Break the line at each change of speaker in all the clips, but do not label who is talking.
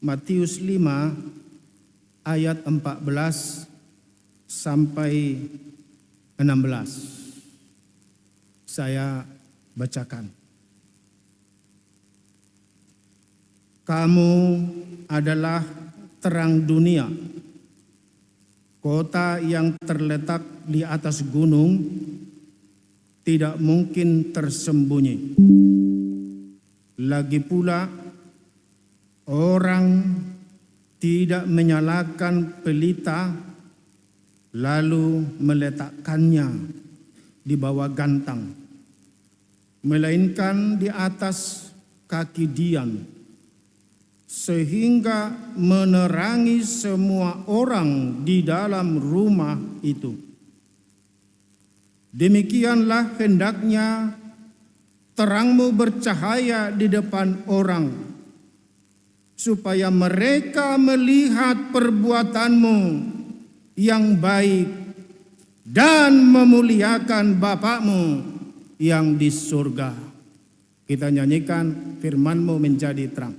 Matius 5 ayat 14 sampai 16. Saya bacakan. Kamu adalah terang dunia. Kota yang terletak di atas gunung tidak mungkin tersembunyi. Lagi pula, orang tidak menyalakan pelita lalu meletakkannya di bawah gantang, melainkan di atas kaki dian, sehingga menerangi semua orang di dalam rumah itu. Demikianlah hendaknya terangmu bercahaya di depan orang, supaya mereka melihat perbuatanmu yang baik dan memuliakan Bapa-Mu yang di surga. Kita nyanyikan firman-Mu menjadi terang.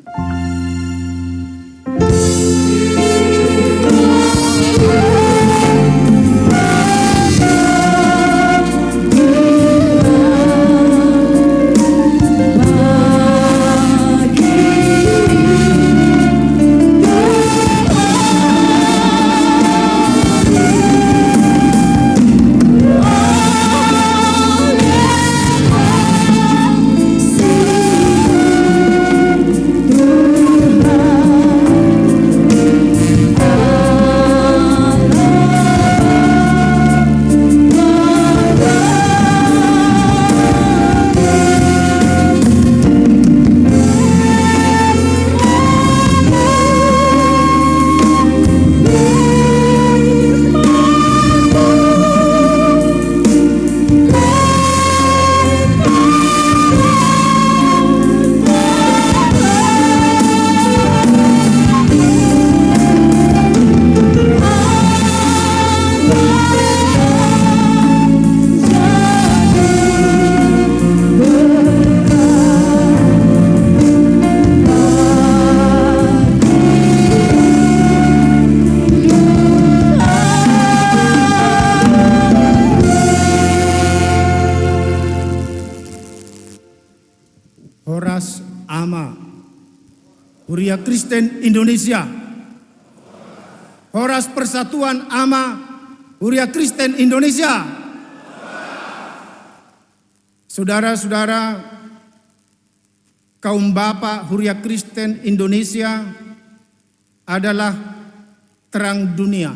Horas Ama, Huria Kristen Indonesia. Horas Persatuan Ama, Huria Kristen Indonesia. Saudara-saudara, kaum Bapak Huria Kristen Indonesia adalah terang dunia.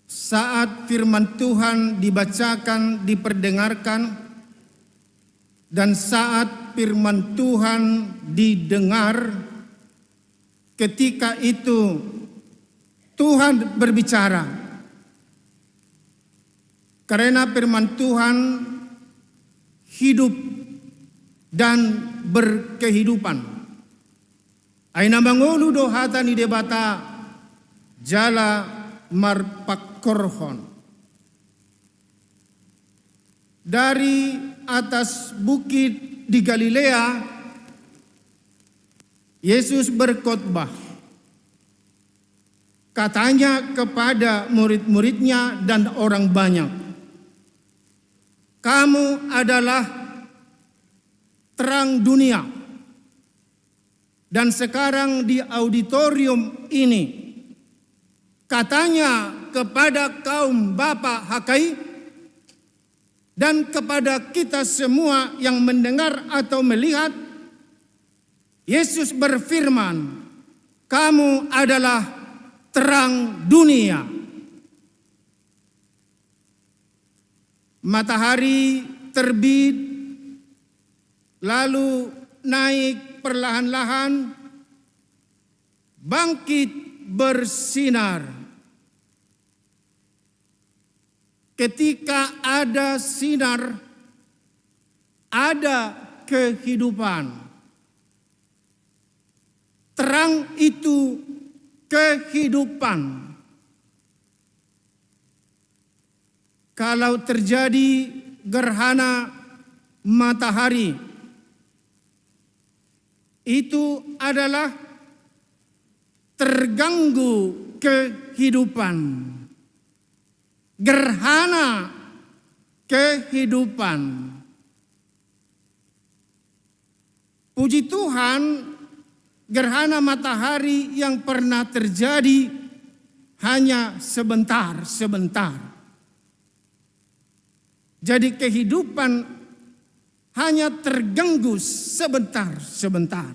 Saat firman Tuhan dibacakan, diperdengarkan, dan saat firman Tuhan didengar, ketika itu Tuhan berbicara. Karena firman Tuhan hidup dan berkehidupan. Aina mangolu do hatani debata jala marpakorhon. Dari atas bukit di Galilea, Yesus berkhotbah. Katanya kepada murid-muridnya dan orang banyak, kamu adalah terang dunia. Dan sekarang di auditorium ini, katanya kepada kaum Bapak HKI, dan kepada kita semua yang mendengar atau melihat, Yesus berfirman, kamu adalah terang dunia. Matahari terbit, lalu naik perlahan-lahan, bangkit bersinar. Ketika ada sinar, ada kehidupan. Terang itu kehidupan. Kalau terjadi gerhana matahari, itu adalah terganggu kehidupan. Gerhana kehidupan. Puji Tuhan, gerhana matahari yang pernah terjadi hanya sebentar. Jadi kehidupan hanya terganggu sebentar.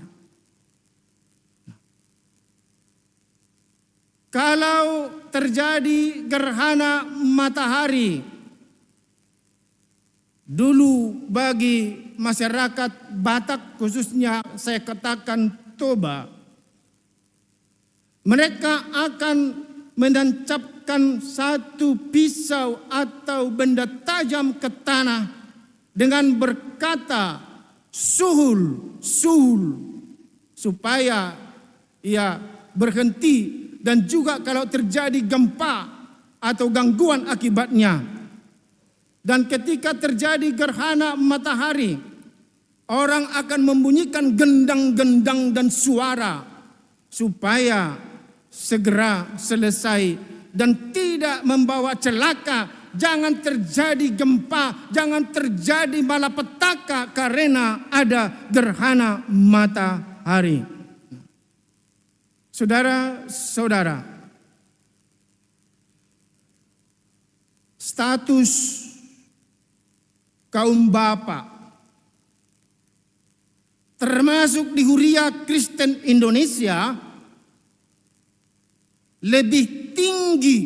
Kalau terjadi gerhana matahari, dulu bagi masyarakat Batak khususnya saya katakan Toba, mereka akan menancapkan satu pisau atau benda tajam ke tanah dengan berkata suhul, supaya ia berhenti, dan juga kalau terjadi gempa atau gangguan akibatnya. Dan ketika terjadi gerhana matahari, orang akan membunyikan gendang-gendang dan suara supaya segera selesai dan tidak membawa celaka. Jangan terjadi gempa, jangan terjadi malapetaka karena ada gerhana matahari. Saudara-saudara, status kaum Bapak termasuk di Huria Kristen Indonesia lebih tinggi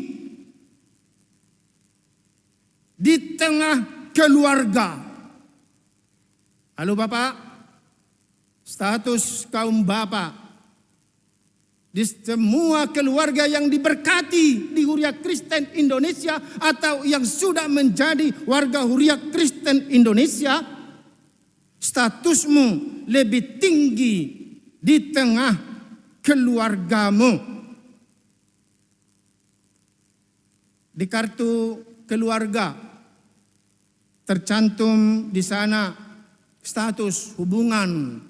di tengah keluarga. Halo Bapak, status kaum Bapak di semua keluarga yang diberkati di Huria Kristen Indonesia atau yang sudah menjadi warga Huria Kristen Indonesia, statusmu lebih tinggi di tengah keluargamu. Di kartu keluarga tercantum di sana status hubungan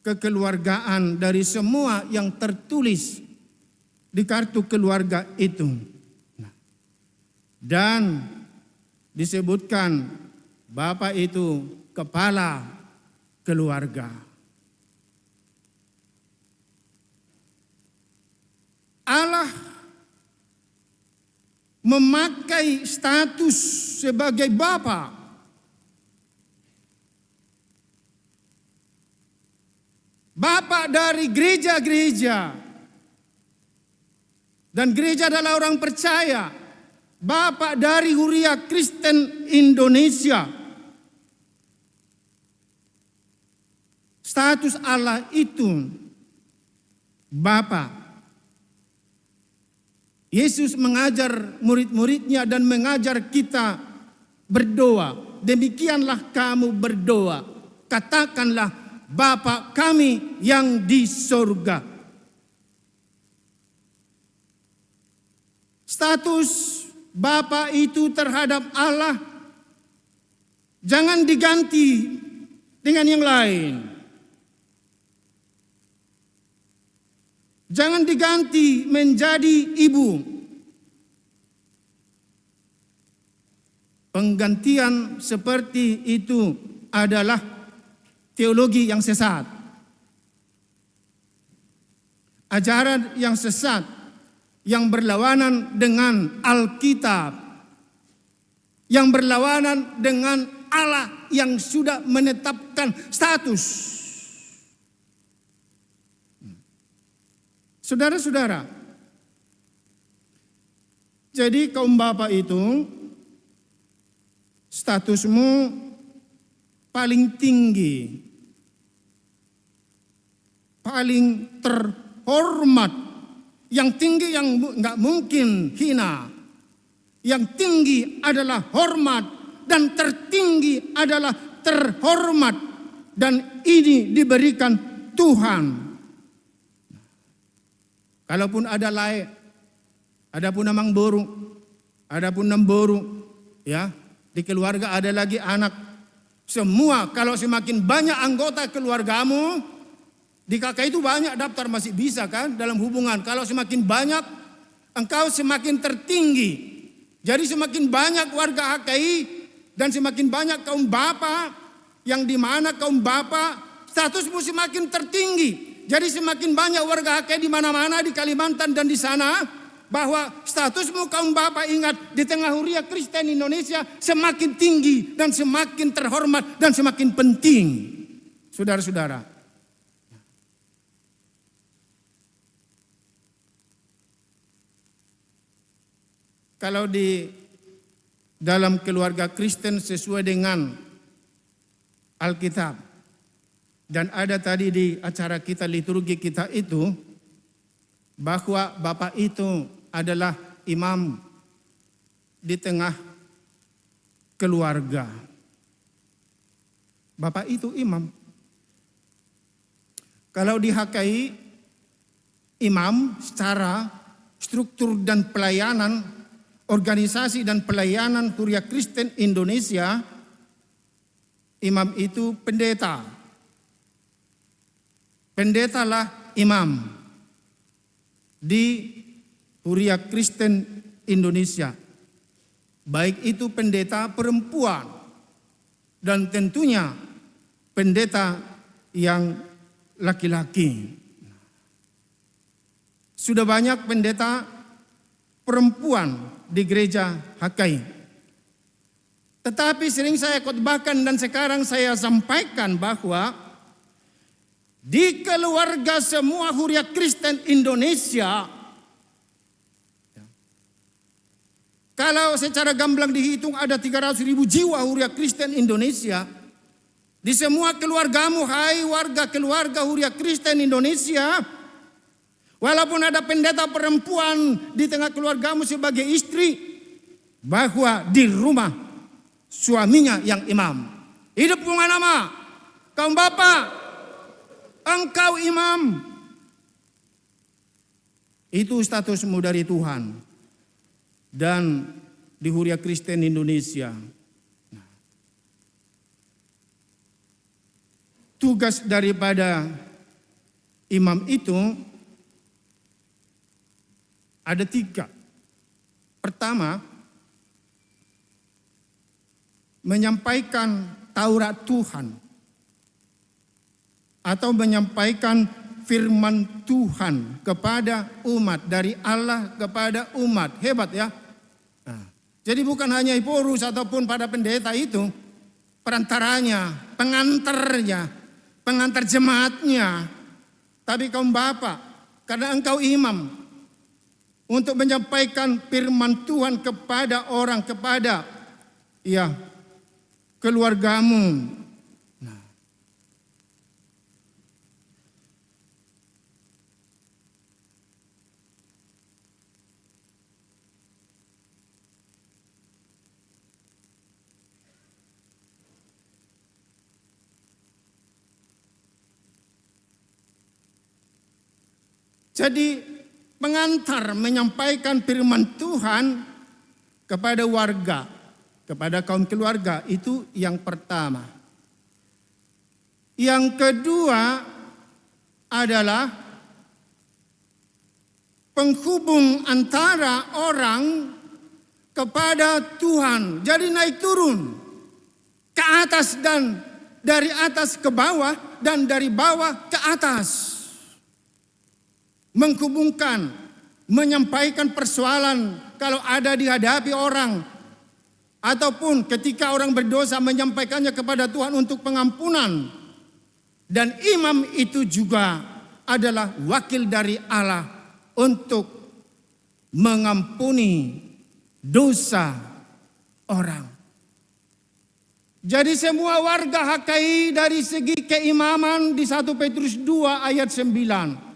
kekeluargaan dari semua yang tertulis di kartu keluarga itu. Dan disebutkan Bapak itu kepala keluarga. Allah memakai status sebagai Bapa dari gereja-gereja, dan gereja adalah orang percaya, Bapak dari Huria Kristen Indonesia. Status Allah itu Bapa. Yesus mengajar murid-muridnya dan mengajar kita berdoa. Demikianlah kamu berdoa. Katakanlah, Bapa kami yang di sorga. Status Bapa itu terhadap Allah jangan diganti dengan yang lain. Jangan diganti menjadi ibu. Penggantian seperti itu adalah teologi yang sesat. Ajaran yang sesat yang berlawanan dengan Alkitab. Yang berlawanan dengan Allah yang sudah menetapkan status. Saudara-saudara, jadi kaum Bapak itu statusmu paling tinggi, paling terhormat, yang tinggi yang nggak mungkin hina, yang tinggi adalah hormat dan tertinggi adalah terhormat, dan ini diberikan Tuhan. Kalaupun ada lae, adapun namang boru, adapun nemboru, ya, di keluarga ada lagi anak. Semua kalau semakin banyak anggota keluargamu, Di KKI itu banyak daftar masih bisa kan dalam hubungan. Kalau semakin banyak, engkau semakin tertinggi. Jadi semakin banyak warga HKI dan semakin banyak kaum bapa, yang di mana kaum bapa statusmu semakin tertinggi. Jadi semakin banyak warga HKI di mana-mana di Kalimantan dan di sana, bahwa statusmu kaum bapa, ingat, di tengah huria Kristen Indonesia semakin tinggi dan semakin terhormat dan semakin penting. Saudara-saudara, kalau di dalam keluarga Kristen sesuai dengan Alkitab, dan ada tadi di acara kita, liturgi kita itu, bahwa Bapak itu adalah imam di tengah keluarga. Bapak itu imam. Kalau di HKI, imam secara struktur dan pelayanan, organisasi dan pelayanan Huria Kristen Indonesia, imam itu pendeta. Pendetalah imam di Huria Kristen Indonesia. Baik itu pendeta perempuan dan tentunya pendeta yang laki-laki. Sudah banyak pendeta perempuan di gereja HKI. Tetapi sering saya khotbahkan dan sekarang saya sampaikan bahwa di keluarga semua Huria Kristen Indonesia, kalau secara gamblang dihitung ada 300.000 jiwa Huria Kristen Indonesia. Di semua keluargamu, hai warga keluarga Huria Kristen Indonesia, walaupun ada pendeta perempuan di tengah keluargamu sebagai istri, bahwa di rumah suaminya yang imam. Hidup bunga nama, kaum bapak, engkau imam. Itu statusmu dari Tuhan. Dan di Huria Kristen Indonesia, tugas daripada imam itu ada 3. Pertama, menyampaikan Taurat Tuhan atau menyampaikan firman Tuhan kepada umat, dari Allah kepada umat. Hebat ya. Nah, jadi bukan hanya Iporus ataupun pada pendeta itu, perantaranya, pengantarnya, pengantar jemaatnya, tapi kaum bapak, karena engkau imam, untuk menyampaikan firman Tuhan kepada orang, kepada ya keluargamu. Nah, jadi pengantar menyampaikan firman Tuhan kepada warga, kepada kaum keluarga, itu yang pertama. Yang kedua adalah penghubung antara orang kepada Tuhan. Jadi naik turun ke atas dan dari atas ke bawah dan dari bawah ke atas. Menghubungkan, menyampaikan persoalan kalau ada dihadapi orang, ataupun ketika orang berdosa menyampaikannya kepada Tuhan untuk pengampunan. Dan imam itu juga adalah wakil dari Allah untuk mengampuni dosa orang. Jadi semua warga HKI dari segi keimaman di 1 Petrus 2 ayat 9.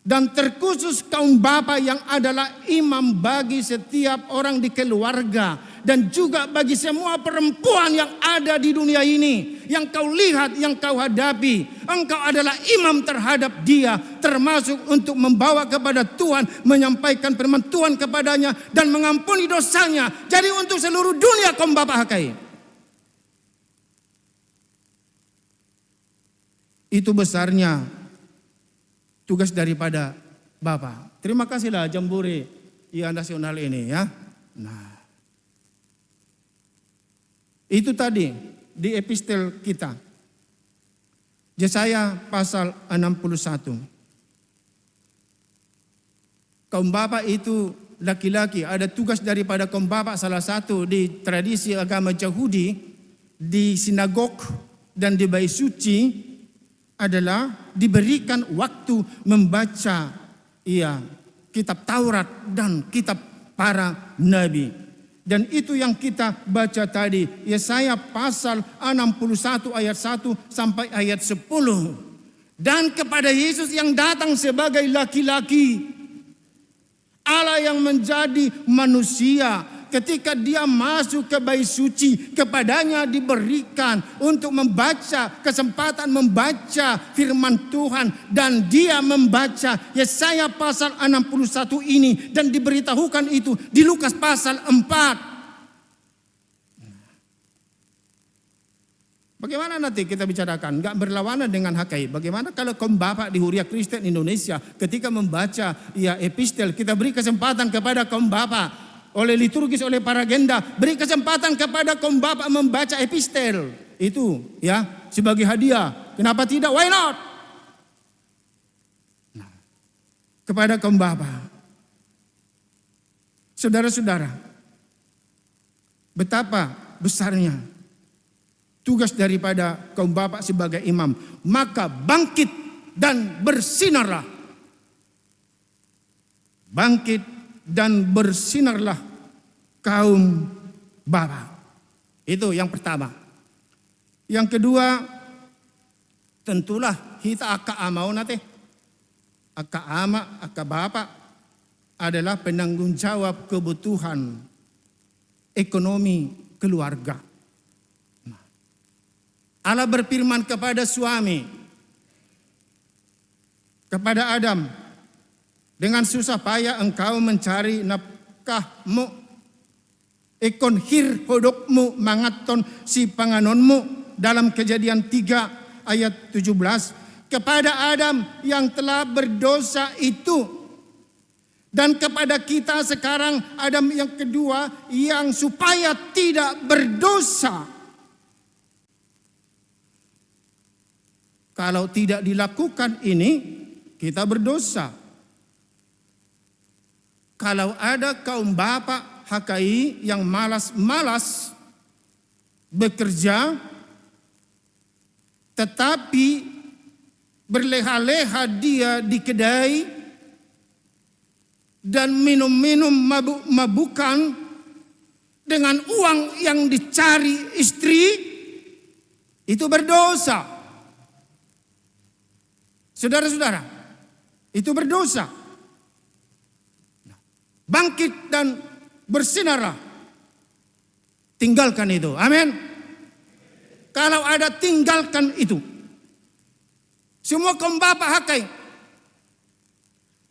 Dan terkhusus kaum bapa yang adalah imam bagi setiap orang di keluarga. Dan juga bagi semua perempuan yang ada di dunia ini. Yang kau lihat, yang kau hadapi. Engkau adalah imam terhadap dia. Termasuk untuk membawa kepada Tuhan. Menyampaikan firman Tuhan kepadanya. Dan mengampuni dosanya. Jadi untuk seluruh dunia kaum bapa HKI. Itu besarnya tugas daripada Bapa. Terima kasihlah Jambore IA Nasional ini ya. Nah, itu tadi di epistel kita. Yesaya pasal 61. Kaum bapa itu laki-laki, ada tugas daripada kaum bapa, salah satu di tradisi agama Yahudi di sinagog dan di bait suci adalah diberikan waktu membaca kitab Taurat dan kitab para nabi. Dan itu yang kita baca tadi, Yesaya pasal 61 ayat 1 sampai ayat 10. Dan kepada Yesus yang datang sebagai laki-laki, Allah yang menjadi manusia, ketika dia masuk ke bait suci, kepadanya diberikan untuk membaca, kesempatan membaca firman Tuhan, dan dia membaca Yesaya pasal 61 ini, dan diberitahukan itu di Lukas pasal 4. Bagaimana nanti kita bicarakan? Enggak berlawanan dengan HKI. Bagaimana kalau kaum bapak di Huria Kristen Indonesia ketika membaca epistel, kita beri kesempatan kepada kaum bapak oleh liturgis, oleh para agenda, beri kesempatan kepada kaum bapak membaca epistel itu sebagai hadiah. Kenapa tidak? Why not? Nah, kepada kaum bapak, saudara-saudara, betapa besarnya tugas daripada kaum bapak sebagai imam. Maka bangkit dan bersinarlah. Bangkit dan bersinarlah kaum bapak. Itu yang pertama. Yang kedua, tentulah kita aka amau nate. Aka ama, aka bapak adalah penanggung jawab kebutuhan ekonomi keluarga. Allah berfirman kepada suami, kepada Adam, dengan susah payah engkau mencari nafkahmu, ekon hir hodokmu mangaton si panganonmu, dalam Kejadian 3 ayat 17, kepada Adam yang telah berdosa itu, dan kepada kita sekarang Adam yang kedua yang supaya tidak berdosa. Kalau tidak dilakukan ini, kita berdosa. Kalau ada kaum bapak HKI yang malas-malas bekerja, tetapi berleha-leha dia di kedai dan minum-minum mabuk-mabukan dengan uang yang dicari istri, itu berdosa. Saudara-saudara, itu berdosa. Bangkit dan bersinarlah. Tinggalkan itu. Amin. Kalau ada, tinggalkan itu. Semua kaum bapak HKI,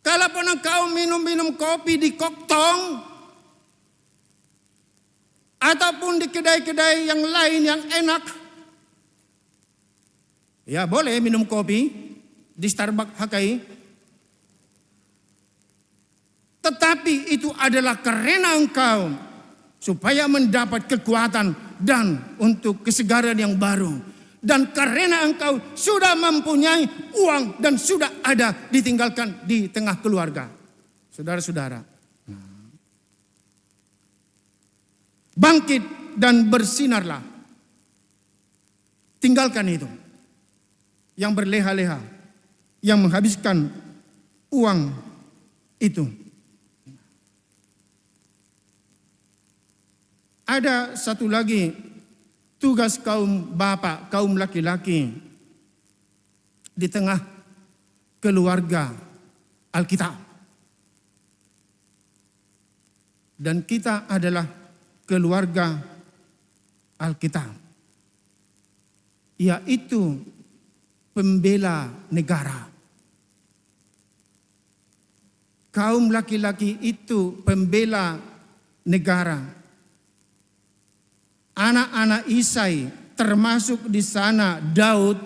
kalaupun engkau minum-minum kopi di koktong ataupun di kedai-kedai yang lain yang enak, ya boleh minum kopi di Starbucks HKI, tetapi itu adalah karena engkau supaya mendapat kekuatan dan untuk kesegaran yang baru, dan karena engkau sudah mempunyai uang dan sudah ada ditinggalkan di tengah keluarga. Saudara-saudara, bangkit dan bersinarlah. Tinggalkan itu yang berleha-leha, yang menghabiskan uang itu. Ada satu lagi tugas kaum bapak, kaum laki-laki di tengah keluarga Alkitab. Dan kita adalah keluarga Alkitab, yaitu pembela negara. Kaum laki-laki itu pembela negara. Anak-anak Isai, termasuk di sana Daud,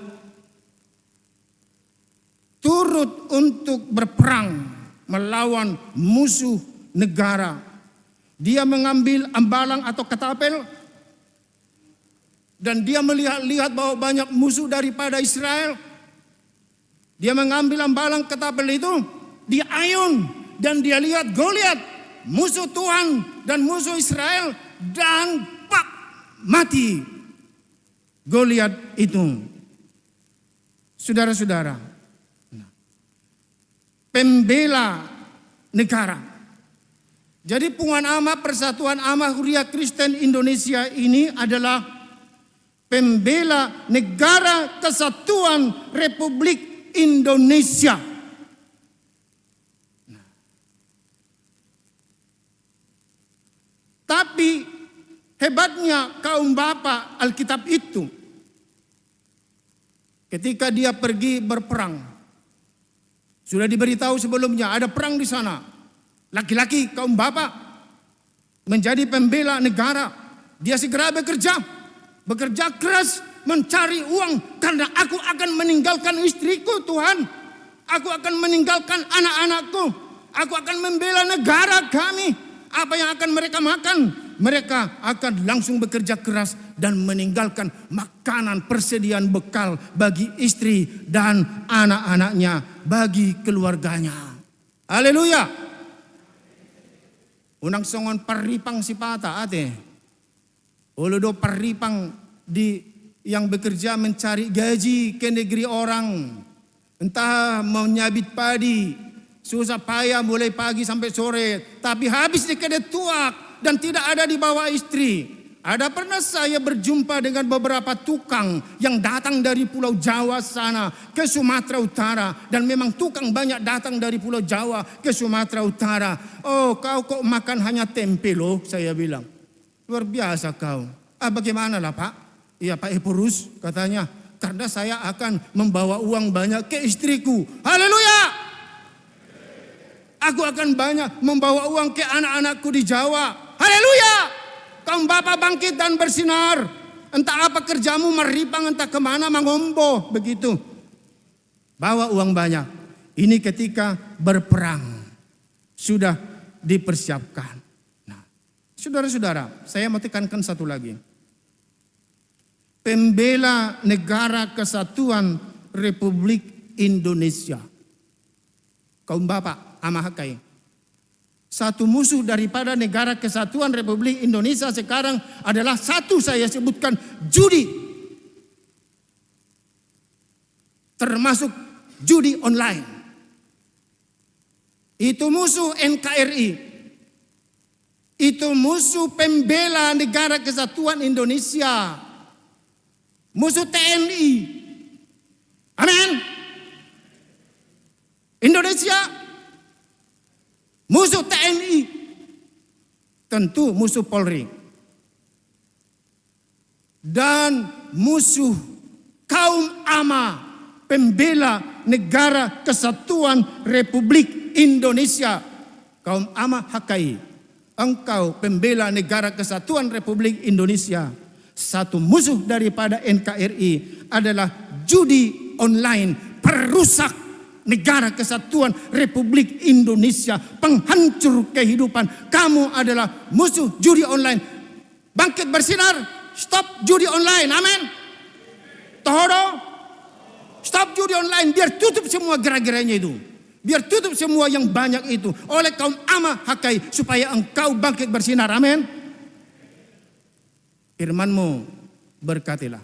turut turut untuk berperang melawan musuh negara. Dia mengambil ambalang atau ketapel dan dia melihat bahwa banyak musuh daripada Israel. Dia mengambil ambalang ketapel itu, dia ayun dan dia lihat Goliat, musuh Tuhan dan musuh Israel, dan pak, mati Goliat itu. Saudara-saudara, pembela negara. Jadi Punguan Ama Persatuan Ama Huria Kristen Indonesia ini adalah pembela negara kesatuan Republik Indonesia. Tapi hebatnya kaum bapa Alkitab itu, ketika dia pergi berperang, sudah diberitahu sebelumnya ada perang di sana. Laki-laki kaum bapak menjadi pembela negara. Dia segera bekerja keras mencari uang, karena aku akan meninggalkan istriku, Tuhan. Aku akan meninggalkan anak-anakku. Aku akan membela negara kami. Apa yang akan mereka makan? Mereka akan langsung bekerja keras dan meninggalkan makanan, persediaan bekal bagi istri dan anak-anaknya, bagi keluarganya. Haleluya. Unang songon paripang si pata ate. Uludo paripang di yang bekerja mencari gaji ke negeri orang. Entah menyabit padi, susah payah mulai pagi sampai sore, tapi habis di kedai tuak dan tidak ada di bawah istri. Ada pernah saya berjumpa dengan beberapa tukang yang datang dari Pulau Jawa sana ke Sumatera Utara. Dan memang tukang banyak datang dari Pulau Jawa ke Sumatera Utara. Oh, kau kok makan hanya tempe loh, saya bilang. Luar biasa kau. Bagaimana lah Pak? Iya Pak Epurus katanya. Karena saya akan membawa uang banyak ke istriku. Haleluya! Aku akan banyak membawa uang ke anak-anakku di Jawa. Haleluya! Kaum bapak bangkit dan bersinar. Entah apa kerjamu, meripang entah kemana, mengombo. Begitu. Bawa uang banyak. Ini ketika berperang. Sudah dipersiapkan. Nah, saudara-saudara, saya mau tekankan satu lagi. Pembela negara kesatuan Republik Indonesia. Kaum bapak, amahakai. Satu musuh daripada negara kesatuan Republik Indonesia sekarang adalah satu, saya sebutkan, judi. Termasuk judi online. Itu musuh NKRI. Itu musuh pembela negara kesatuan Indonesia. Musuh TNI. Amin. Indonesia musuh TNI, tentu musuh Polri, dan musuh kaum ama pembela negara kesatuan Republik Indonesia. Kaum ama HKI, engkau pembela negara kesatuan Republik Indonesia. Satu musuh daripada NKRI adalah judi online, perusak negara kesatuan Republik Indonesia, penghancur kehidupan. Kamu adalah musuh judi online. Bangkit bersinar, stop judi online, amin. Tohodo, stop judi online, biar tutup semua gerak-geraknya itu. Biar tutup semua yang banyak itu oleh kaum ama HKI, supaya engkau bangkit bersinar, amin. Firman-Mu berkatilah.